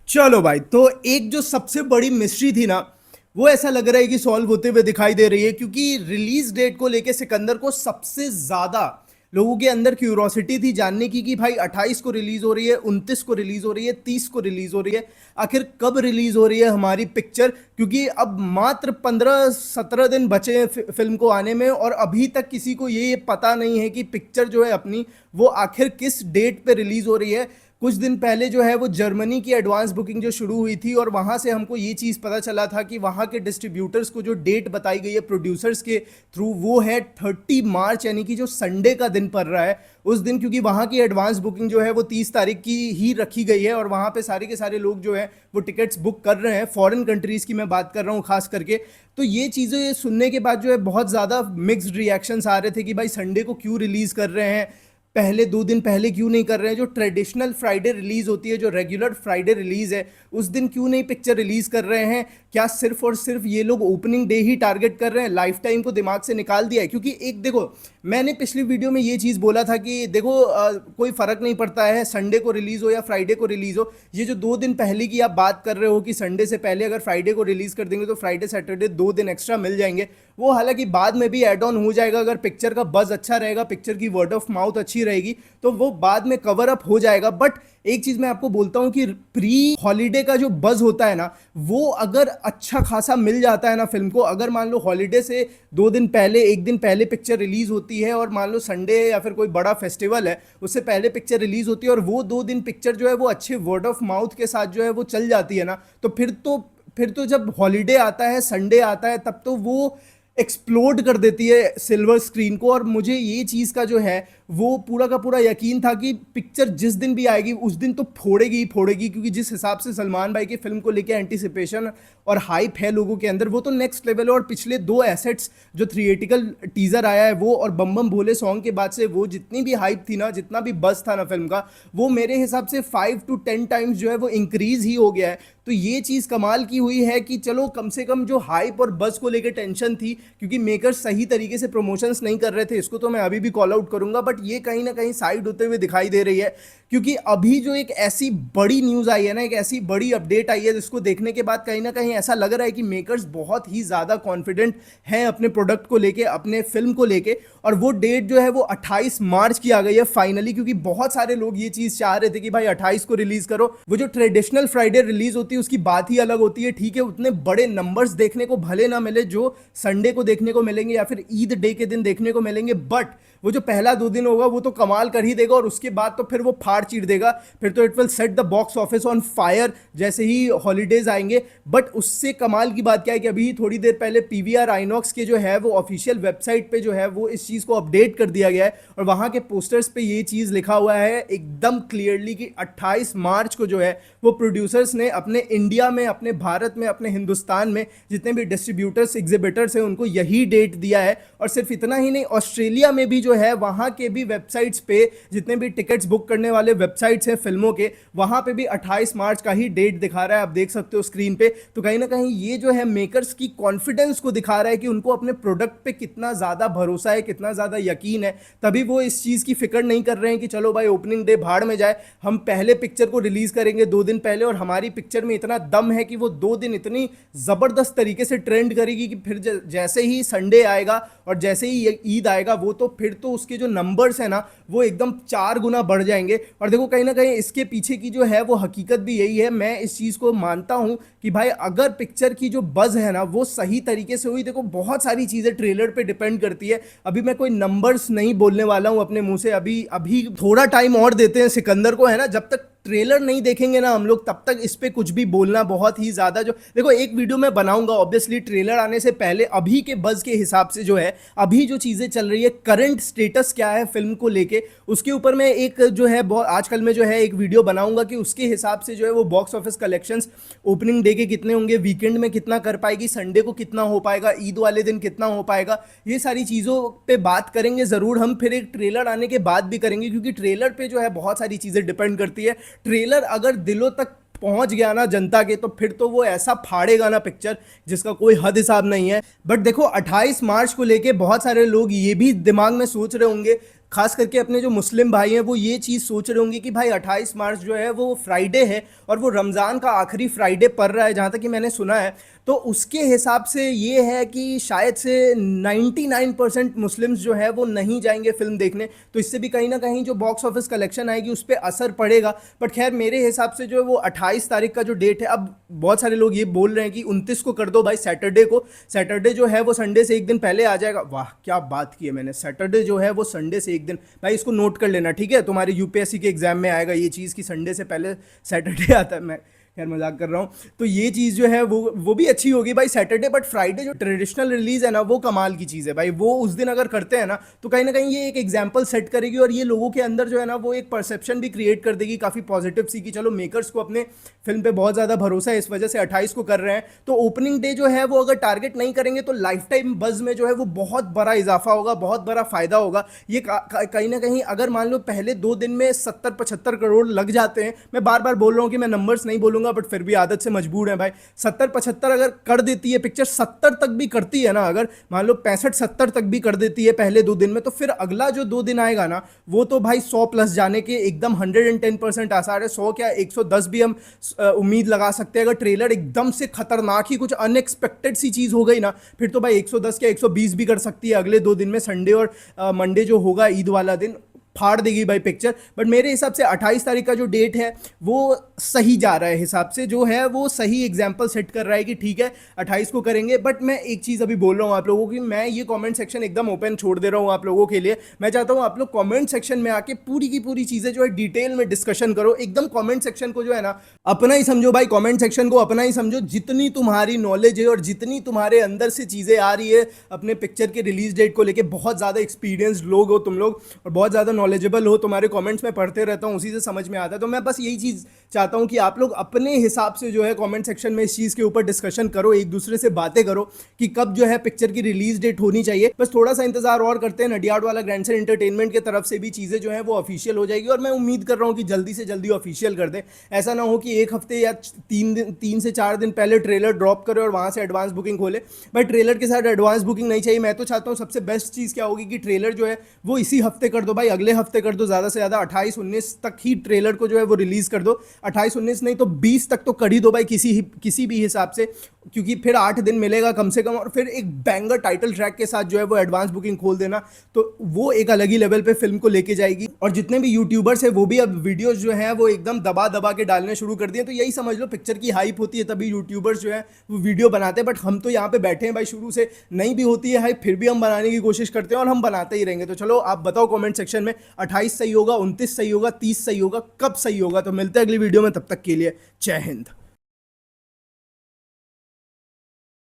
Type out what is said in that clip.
चलो भाई, तो एक जो सबसे बड़ी मिस्ट्री थी ना, वो ऐसा लग रहा है कि सॉल्व होते हुए दिखाई दे रही है। क्योंकि रिलीज डेट को लेके सिकंदर को सबसे ज्यादा लोगों के अंदर क्यूरोसिटी थी जानने की कि भाई 28 को रिलीज हो रही है, 29 को रिलीज हो रही है, 30 को रिलीज हो रही है, आखिर कब रिलीज हो रही है हमारी पिक्चर। क्योंकि अब मात्र 15-17 दिन बचे हैं फिल्म को आने में, और अभी तक किसी को ये पता नहीं है कि पिक्चर जो है अपनी वो आखिर किस डेट पे रिलीज हो रही है। कुछ दिन पहले जो है वो जर्मनी की एडवांस बुकिंग जो शुरू हुई थी, और वहाँ से हमको ये चीज़ पता चला था कि वहाँ के डिस्ट्रीब्यूटर्स को जो डेट बताई गई है प्रोड्यूसर्स के थ्रू, वो है 30 मार्च, यानी कि जो संडे का दिन पड़ रहा है उस दिन। क्योंकि वहाँ की एडवांस बुकिंग जो है वो 30 तारीख की ही रखी गई है, और वहाँ पे सारे के सारे लोग जो है वो टिकट्स बुक कर रहे हैं। फॉरेन कंट्रीज़ की मैं बात कर रहा हूँ खास करके। तो ये चीज़ें सुनने के बाद जो है बहुत ज़्यादा मिक्स्ड रिएक्शंस आ रहे थे कि भाई संडे को क्यों रिलीज़ कर रहे हैं, पहले 2 दिन पहले क्यों नहीं कर रहे हैं। जो ट्रेडिशनल फ्राइडे रिलीज होती है, जो रेगुलर फ्राइडे रिलीज है, उस दिन क्यों नहीं पिक्चर रिलीज कर रहे हैं। क्या सिर्फ और सिर्फ ये लोग ओपनिंग डे ही टारगेट कर रहे हैं, लाइफ टाइम को दिमाग से निकाल दिया है। क्योंकि एक देखो, मैंने पिछली वीडियो में ये चीज़ बोला था कि देखो कोई फर्क नहीं पड़ता है संडे को रिलीज हो या फ्राइडे को रिलीज हो। ये जो 2 दिन पहले की आप बात कर रहे हो कि संडे से पहले अगर फ्राइडे को रिलीज कर देंगे तो फ्राइडे सैटरडे 2 दिन एक्स्ट्रा मिल जाएंगे, वो हालांकि बाद में भी एड ऑन हो जाएगा। अगर पिक्चर का बज अच्छा रहेगा, पिक्चर की वर्ड ऑफ माउथ अच्छी रहेगी, तो वो बाद में कवर अप हो जाएगा। बट एक चीज मैं आपको बोलता हूं कि प्री हॉलीडे का जो बज होता है ना, वो अगर अच्छा खासा मिल जाता है ना फिल्म को, अगर मान लो हॉलीडे से 2 दिन पहले, 1 दिन पहले पिक्चर रिलीज होती है, और मान लो संडे या फिर कोई बड़ा फेस्टिवल है उससे पहले पिक्चर रिलीज होती है, और वो 2 दिन पिक्चर जो है वो अच्छे वर्ड ऑफ माउथ के साथ जो है वो चल जाती है ना, तो फिर तो जब हॉलीडे आता है, संडे आता है, तब तो वो एक्सप्लोड कर देती है सिल्वर स्क्रीन को। और मुझे ये चीज़ का जो है वो पूरा का पूरा यकीन था कि पिक्चर जिस दिन भी आएगी उस दिन तो फोड़ेगी ही फोड़ेगी। क्योंकि जिस हिसाब से सलमान भाई की फिल्म को लेकर एंटिसिपेशन और हाइप है लोगों के अंदर, वो तो नेक्स्ट लेवल है। और पिछले 2 एसेट्स जो थिएटिकल टीजर आया है वो, और बम बम भोले सॉन्ग के बाद से वो जितनी भी हाइप थी ना, जितना भी बस था ना फिल्म का, वो मेरे हिसाब से 5 to 10 टाइम्स जो है वो इंक्रीज ही हो गया है। तो ये चीज़ कमाल की हुई है कि चलो कम से कम जो हाइप और बस को लेकर टेंशन थी, क्योंकि मेकर्स सही तरीके से प्रमोशंस नहीं कर रहे थे, इसको तो मैं अभी भी कॉल आउट करूंगा, बट ये कहीं ना कहीं साइड होते हुए दिखाई दे रही है। क्योंकि अभी जो एक ऐसी बड़ी न्यूज़ आई है ना, एक ऐसी बड़ी अपडेट आई है, जिसको देखने के बाद कहीं ना कहीं ऐसा लग रहा है कि मेकर्स बहुत ही ज़्यादा कॉन्फिडेंट हैं अपने प्रोडक्ट को लेके, अपने फिल्म को लेके। और वो डेट जो है वो 28 मार्च की आ गई है फाइनली। क्योंकि बहुत सारे लोग ये चीज़ चाह रहे थे कि भाई 28 को रिलीज करो। वो जो ट्रेडिशनल फ्राइडे रिलीज होती है उसकी बात ही अलग होती है, ठीक है, उतने बड़े नंबर्स देखने को भले ना मिले जो संडे को देखने को मिलेंगे या फिर ईद डे के दिन देखने को मिलेंगे, बट वो जो पहला 2 दिन होगा वो तो कमाल कर ही देगा। और उसके बाद तो फिर वो फाड़ चीर देगा, फिर तो it will set the box office on fire जैसे ही हॉलीडेज आएंगे। बट उससे कमाल की बात क्या है कि अभी थोड़ी देर पहले पीवीआर आइनॉक्स के जो है वो ऑफिशियल वेबसाइट पे जो है वो इस चीज़ को अपडेट कर दिया गया है, और वहाँ के पोस्टर्स पे ये चीज़ लिखा हुआ है एकदम क्लियरली कि 28 मार्च को जो है वो प्रोड्यूसर्स ने अपने इंडिया में, अपने भारत में, अपने हिंदुस्तान में जितने भी डिस्ट्रीब्यूटर्स, एग्जिबिटर्स हैं, उनको यही डेट दिया है। और सिर्फ इतना ही नहीं, ऑस्ट्रेलिया में भी जो है वहाँ के भी वेबसाइट्स पे, जितने भी टिकट्स बुक करने वाले वेबसाइट्स हैं फिल्मों के, वहाँ पे भी 28 मार्च का ही डेट दिखा रहा है, आप देख सकते हो स्क्रीन पे। तो कहीं ना कहीं ये जो है मेकर्स की कॉन्फिडेंस को दिखा रहा है कि उनको अपने प्रोडक्ट पे कितना ज़्यादा भरोसा है, कितना ज़्यादा यकीन है। तभी वो इस चीज़ की फिक्र नहीं कर रहे हैं कि चलो भाई ओपनिंग डे भाड़ में जाए, हम पहले पिक्चर को रिलीज़ करेंगे 2 दिन पहले, और हमारी पिक्चर में इतना दम है कि वो 2 दिन इतनी ज़बरदस्त तरीके से ट्रेंड करेगी कि फिर जैसे ही संडे आएगा और जैसे ही ईद आएगा, वो तो फिर तो उसके जो नंबर्स है ना वो एकदम 4 गुना बढ़ जाएंगे। और देखो कहीं ना कहीं इसके पीछे की जो है वो हकीकत भी यही है। मैं इस चीज़ को मानता हूं कि भाई अगर पिक्चर की जो बज है ना वो सही तरीके से हुई, देखो बहुत सारी चीज़ें ट्रेलर पे डिपेंड करती है। अभी मैं कोई नंबर्स नहीं बोलने वाला हूं अपने मुंह से, अभी अभी थोड़ा टाइम और देते हैं सिकंदर को, है ना। जब तक ट्रेलर नहीं देखेंगे ना हम लोग, तब तक इस पे कुछ भी बोलना बहुत ही ज़्यादा, जो देखो एक वीडियो मैं बनाऊंगा ऑब्वियसली ट्रेलर आने से पहले, अभी के बज के हिसाब से जो है, अभी जो चीज़ें चल रही है, करंट स्टेटस क्या है फिल्म को लेके, उसके ऊपर मैं एक जो है आजकल में जो है एक वीडियो बनाऊंगा कि उसके हिसाब से जो है वो box office collections opening day के कितने होंगे, वीकेंड में कितना कर पाएगी, संडे को कितना हो पाएगा, ईद वाले दिन कितना हो पाएगा। ये सारी चीज़ों पे बात करेंगे ज़रूर हम, फिर एक ट्रेलर आने के बाद भी करेंगे, क्योंकि ट्रेलर पे जो है बहुत सारी चीज़ें डिपेंड करती है। ट्रेलर अगर दिलों तक पहुंच गया ना जनता के, तो फिर तो वो ऐसा फाड़ेगा ना पिक्चर जिसका कोई हद हिसाब नहीं है। बट देखो 28 मार्च को लेके बहुत सारे लोग ये भी दिमाग में सोच रहे होंगे खास करके अपने जो मुस्लिम भाई हैं वो ये चीज़ सोच रहे होंगे कि भाई 28 मार्च जो है वो फ्राइडे है और वो रमज़ान का आखिरी फ्राइडे पड़ रहा है, जहाँ तक कि मैंने सुना है। तो उसके हिसाब से ये है कि शायद से 99% मुस्लिम्स जो है वो नहीं जाएंगे फिल्म देखने, तो इससे भी कहीं ना कहीं जो बॉक्स ऑफिस कलेक्शन आएगी उस पर असर पड़ेगा। बट खैर मेरे हिसाब से जो है वो 28 तारीख का जो डेट है, अब बहुत सारे लोग ये बोल रहे हैं कि 29 को कर दो भाई, सैटरडे को। सैटरडे जो है वो संडे से एक दिन पहले आ जाएगा। वाह क्या बात की है मैंने, सैटरडे जो है वो संडे से एक दिन, भाई इसको नोट कर लेना ठीक है, तुम्हारे यूपीएससी के एग्जाम में आएगा ये चीज़ कि संडे से पहले सैटरडे आता है। मैं खैर मजाक कर रहा हूँ। तो ये चीज़ जो है वो भी अच्छी होगी भाई सैटरडे। बट फ्राइडे जो ट्रेडिशनल रिलीज है ना वो कमाल की चीज़ है भाई, वो उस दिन अगर करते हैं ना तो कहीं ना कहीं ये एक एग्जाम्पल सेट करेगी और ये लोगों के अंदर जो है ना वो एक परसेप्शन भी क्रिएट कर देगी काफ़ी पॉजिटिव सी कि चलो मेकर्स को अपने फिल्म पे बहुत ज़्यादा भरोसा है, इस वजह से 28 को कर रहे हैं। तो ओपनिंग डे जो है वो अगर टारगेट नहीं करेंगे तो लाइफ टाइम बज में जो है वो बहुत बड़ा इजाफा होगा, बहुत बड़ा फायदा होगा। ये कहीं ना कहीं अगर मान लो पहले 2 दिन में 70-75 करोड़ लग जाते हैं, मैं बार बार बोल रहा हूँ कि मैं नंबर्स नहीं बोलूंगा बट फिर भी आदत से मजबूर है भाई, 70-75 अगर कर देती है पिक्चर, 70 तक भी करती है ना, अगर मान लो 65-70 तक भी कर देती है पहले 2 दिन में, तो फिर अगला जो 2 दिन आएगा ना वो तो भाई 100 प्लस जाने के एकदम 110% आसार है। 100 क्या 110 भी हम उम्मीद लगा सकते हैं। अगर ट्रेलर एकदम से खतरनाक ही कुछ अनएक्सपेक्टेड सी चीज हो गई ना, फिर तो भाई 110 क्या 120 भी कर सकती है अगले 2 दिन में, संडे और मंडे जो होगा ईद वाला दिन फाड़ देगी भाई पिक्चर। बट मेरे हिसाब से 28 तारीख का जो डेट है वो सही जा रहा है, हिसाब से जो है वो सही एग्जाम्पल सेट कर रहा है कि ठीक है 28 को करेंगे। बट मैं एक चीज़ अभी बोल रहा हूँ आप लोगों की, मैं ये कमेंट सेक्शन एकदम ओपन छोड़ दे रहा हूँ आप लोगों के लिए। मैं चाहता हूँ आप लोग कमेंट सेक्शन में आके पूरी की पूरी चीज़ें जो है डिटेल में डिस्कशन करो, एकदम कमेंट सेक्शन को जो है ना अपना ही समझो भाई, कमेंट सेक्शन को अपना ही समझो। जितनी तुम्हारी नॉलेज है और जितनी तुम्हारे अंदर से चीज़ें आ रही है अपने पिक्चर के रिलीज डेट को लेके, बहुत ज़्यादा एक्सपीरियंस्ड लोग हो तुम लोग और बहुत ज़्यादा नॉलेजेबल हो, तुम्हारे कमेंट्स में पढ़ते रहता हूँ, उसी से समझ में आता है। तो मैं बस यही चीज़ चाहता हूँ कि आप लोग अपने हिसाब से जो है कमेंट सेक्शन में इस चीज़ के ऊपर डिस्कशन करो, एक दूसरे से बातें करो कि कब जो है पिक्चर की रिलीज डेट होनी चाहिए। बस थोड़ा सा इंतजार और करते हैं, नडियाड वाला ग्रैंडसन एंटरटेनमेंट की तरफ से भी चीज़ें जो है वो ऑफिशियल हो जाएगी और मैं उम्मीद कर रहा हूँ कि जल्दी से जल्दी ऑफिशियल कर दें। ऐसा ना हो कि एक हफ्ते या 3 से 4 दिन पहले ट्रेलर ड्रॉप करे और वहाँ से एडवांस बुकिंग खोले। भाई ट्रेलर के साथ एडवांस बुकिंग नहीं चाहिए। मैं तो चाहता हूँ सबसे बेस्ट चीज़ क्या होगी कि ट्रेलर जो है वो इसी हफ्ते कर दो भाई, अगले हफ्ते कर दो, ज़्यादा से ज़्यादा 28-19 तक ही ट्रेलर को जो है वो रिलीज़ कर दो। 28-19 नहीं तो 20 तक तो कर ही दो भाई, किसी भी हिसाब से, क्योंकि फिर 8 दिन मिलेगा कम से कम और फिर एक बैंगर टाइटल ट्रैक के साथ जो है वो एडवांस बुकिंग खोल देना, तो वो एक अलग ही लेवल पे फिल्म को लेके जाएगी। और जितने भी यूट्यूबर्स है वो भी अब वीडियोस जो है वो एकदम दबा दबा के डालने शुरू कर दिए। तो यही समझ लो पिक्चर की हाइप होती है तभी यूट्यूबर्स जो है वो वीडियो बनाते हैं। बट हम तो यहाँ पे बैठे हैं भाई, शुरू से नहीं भी होती है हाइप फिर भी हम बनाने की कोशिश करते हैं और हम बनाते ही रहेंगे। तो चलो आप बताओ कमेंट सेक्शन में 28 सही होगा, 29 सही होगा, 30 सही होगा, कब सही होगा। तो मिलते हैं अगली वीडियो में, तब तक के लिए जय हिंद।